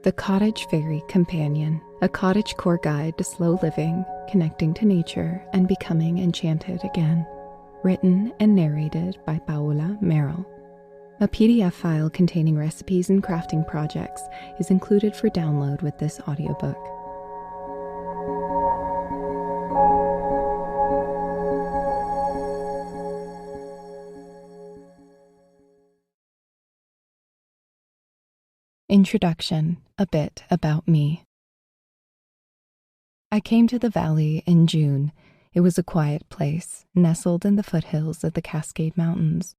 The Cottage Fairy Companion, a cottagecore guide to slow living, connecting to nature, and becoming enchanted again. Written and narrated by Paola Merrill. A PDF file containing recipes and crafting projects is included for download with this audiobook. Introduction, a bit about me. I came to the valley in June. It was a quiet place, nestled in the foothills of the Cascade Mountains.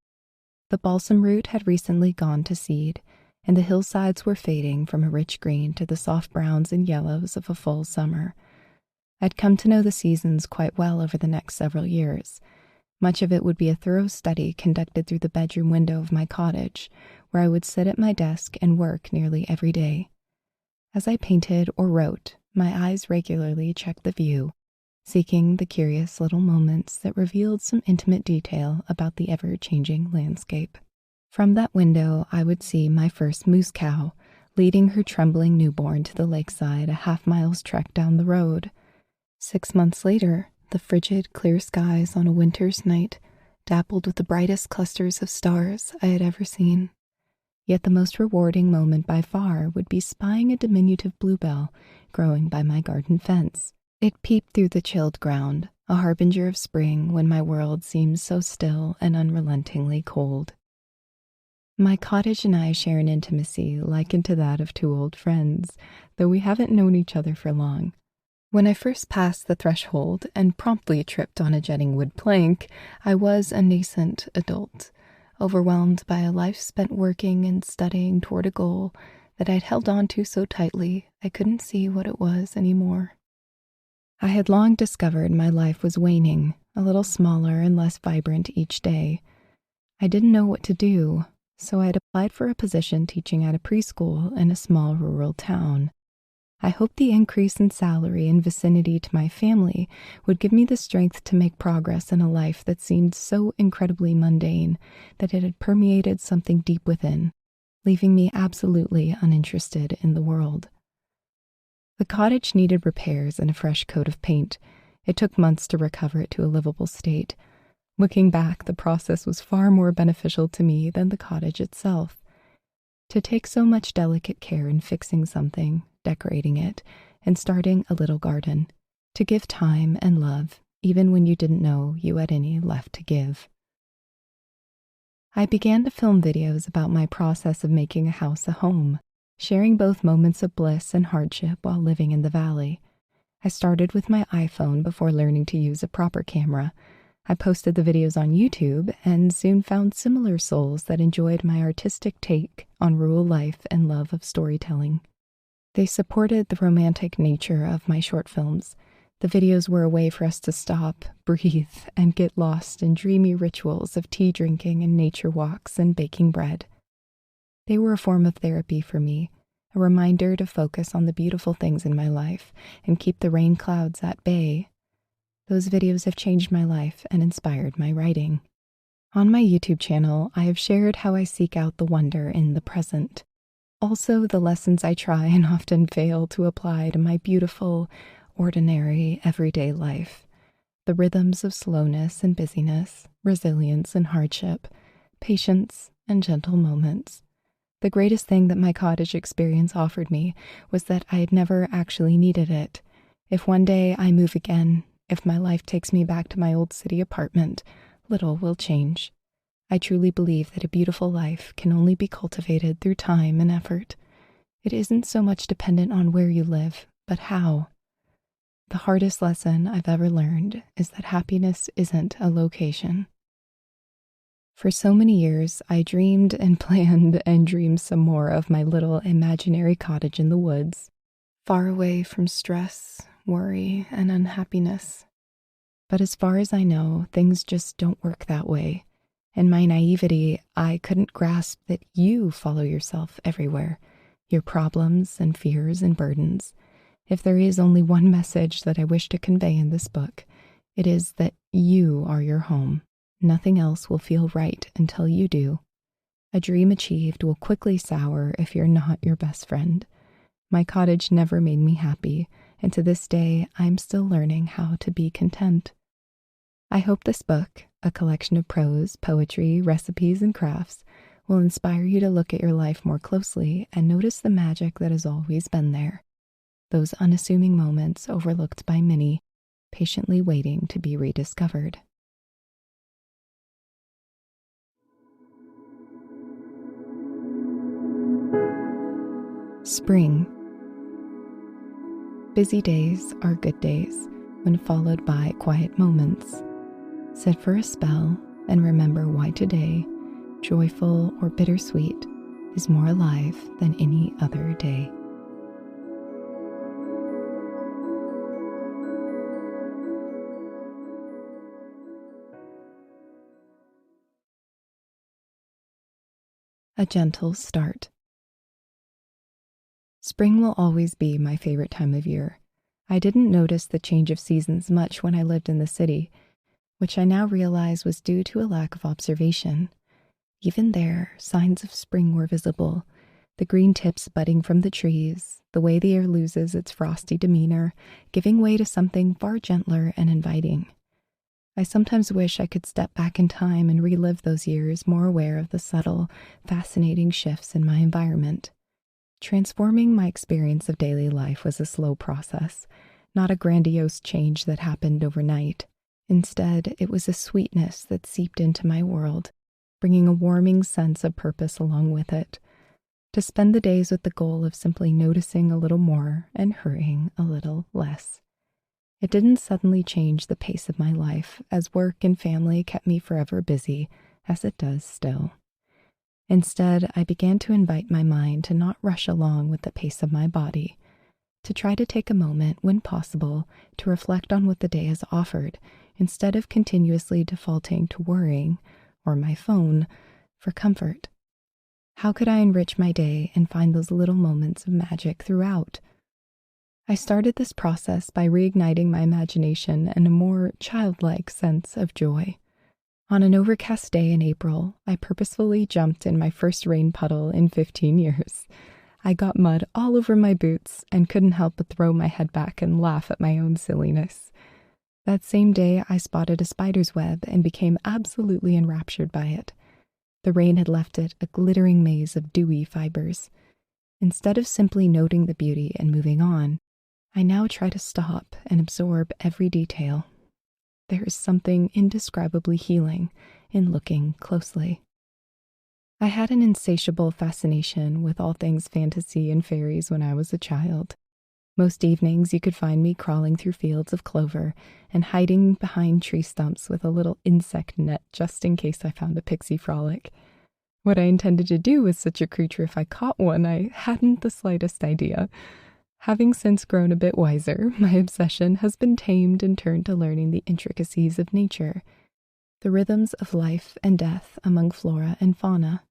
The balsam root had recently gone to seed, and the hillsides were fading from a rich green to the soft browns and yellows of a full summer. I'd come to know the seasons quite well over the next several years. Much of it would be a thorough study conducted through the bedroom window of my cottage, where I would sit at my desk and work nearly every day. As I painted or wrote, my eyes regularly checked the view, seeking the curious little moments that revealed some intimate detail about the ever-changing landscape. From that window, I would see my first moose cow, leading her trembling newborn to the lakeside a half-mile's trek down the road. 6 months later, the frigid, clear skies on a winter's night dappled with the brightest clusters of stars I had ever seen. Yet the most rewarding moment by far would be spying a diminutive bluebell growing by my garden fence. It peeped through the chilled ground, a harbinger of spring when my world seems so still and unrelentingly cold. My cottage and I share an intimacy likened to that of two old friends, though we haven't known each other for long. When I first passed the threshold and promptly tripped on a jetting wood plank, I was a nascent adult, overwhelmed by a life spent working and studying toward a goal that I'd held on to so tightly I couldn't see what it was anymore. I had long discovered my life was waning, a little smaller and less vibrant each day. I didn't know what to do, so I had applied for a position teaching at a preschool in a small rural town. I hoped the increase in salary and vicinity to my family would give me the strength to make progress in a life that seemed so incredibly mundane that it had permeated something deep within, leaving me absolutely uninterested in the world. The cottage needed repairs and a fresh coat of paint. It took months to recover it to a livable state. Looking back, the process was far more beneficial to me than the cottage itself. To take so much delicate care in fixing something, decorating it, and starting a little garden, to give time and love, even when you didn't know you had any left to give. I began to film videos about my process of making a house a home, sharing both moments of bliss and hardship while living in the valley. I started with my iPhone before learning to use a proper camera. I posted the videos on YouTube and soon found similar souls that enjoyed my artistic take on rural life and love of storytelling. They supported the romantic nature of my short films. The videos were a way for us to stop, breathe, and get lost in dreamy rituals of tea drinking and nature walks and baking bread. They were a form of therapy for me, a reminder to focus on the beautiful things in my life and keep the rain clouds at bay. Those videos have changed my life and inspired my writing. On my YouTube channel, I have shared how I seek out the wonder in the present. Also, the lessons I try and often fail to apply to my beautiful, ordinary, everyday life. The rhythms of slowness and busyness, resilience and hardship, patience and gentle moments. The greatest thing that my cottage experience offered me was that I had never actually needed it. If one day I move again, if my life takes me back to my old city apartment, little will change. I truly believe that a beautiful life can only be cultivated through time and effort. It isn't so much dependent on where you live, but how. The hardest lesson I've ever learned is that happiness isn't a location. For so many years, I dreamed and planned and dreamed some more of my little imaginary cottage in the woods, far away from stress, worry, and unhappiness. But as far as I know, things just don't work that way. In my naivety, I couldn't grasp that you follow yourself everywhere, your problems and fears and burdens. If there is only one message that I wish to convey in this book, it is that you are your home. Nothing else will feel right until you do. A dream achieved will quickly sour if you're not your best friend. My cottage never made me happy, and to this day I'm still learning how to be content. I hope this book, a collection of prose, poetry, recipes, and crafts, will inspire you to look at your life more closely and notice the magic that has always been there. Those unassuming moments overlooked by many, patiently waiting to be rediscovered. Spring. Busy days are good days when followed by quiet moments. Sit for a spell and remember why today, joyful or bittersweet, is more alive than any other day. A gentle start. Spring will always be my favorite time of year. I didn't notice the change of seasons much when I lived in the city, which I now realize was due to a lack of observation. Even there, signs of spring were visible, the green tips budding from the trees, the way the air loses its frosty demeanor, giving way to something far gentler and inviting. I sometimes wish I could step back in time and relive those years more aware of the subtle, fascinating shifts in my environment. Transforming my experience of daily life was a slow process, not a grandiose change that happened overnight. Instead, it was a sweetness that seeped into my world, bringing a warming sense of purpose along with it. To spend the days with the goal of simply noticing a little more and hurrying a little less. It didn't suddenly change the pace of my life, as work and family kept me forever busy, as it does still. Instead, I began to invite my mind to not rush along with the pace of my body, to try to take a moment, when possible, to reflect on what the day has offered, instead of continuously defaulting to worrying, or my phone, for comfort. How could I enrich my day and find those little moments of magic throughout? I started this process by reigniting my imagination and a more childlike sense of joy. On an overcast day in April, I purposefully jumped in my first rain puddle in 15 years. I got mud all over my boots and couldn't help but throw my head back and laugh at my own silliness. That same day, I spotted a spider's web and became absolutely enraptured by it. The rain had left it a glittering maze of dewy fibers. Instead of simply noting the beauty and moving on, I now try to stop and absorb every detail. There is something indescribably healing in looking closely. I had an insatiable fascination with all things fantasy and fairies when I was a child. Most evenings you could find me crawling through fields of clover and hiding behind tree stumps with a little insect net just in case I found a pixie frolic. What I intended to do with such a creature if I caught one, I hadn't the slightest idea. Having since grown a bit wiser, my obsession has been tamed and turned to learning the intricacies of nature, the rhythms of life and death among flora and fauna.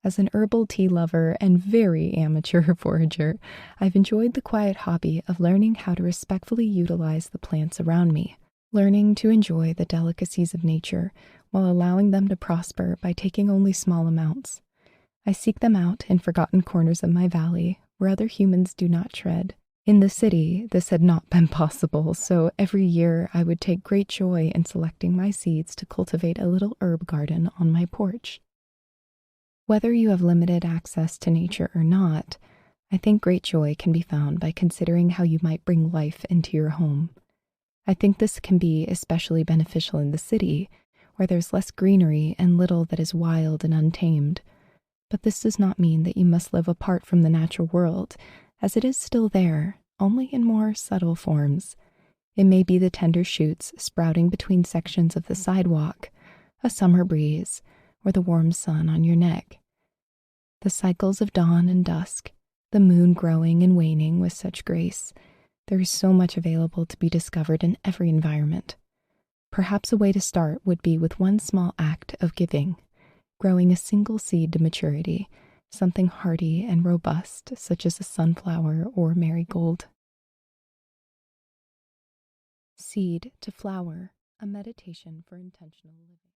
As an herbal tea lover and very amateur forager, I've enjoyed the quiet hobby of learning how to respectfully utilize the plants around me, learning to enjoy the delicacies of nature while allowing them to prosper by taking only small amounts. I seek them out in forgotten corners of my valley where other humans do not tread. In the city, this had not been possible, so every year I would take great joy in selecting my seeds to cultivate a little herb garden on my porch. Whether you have limited access to nature or not, I think great joy can be found by considering how you might bring life into your home. I think this can be especially beneficial in the city, where there's less greenery and little that is wild and untamed. But this does not mean that you must live apart from the natural world, as it is still there, only in more subtle forms. It may be the tender shoots sprouting between sections of the sidewalk, a summer breeze, or the warm sun on your neck. The cycles of dawn and dusk, the moon growing and waning with such grace. There is so much available to be discovered in every environment. Perhaps a way to start would be with one small act of giving, growing a single seed to maturity, something hardy and robust, such as a sunflower or marigold. Seed to Flower, a meditation for intentional living.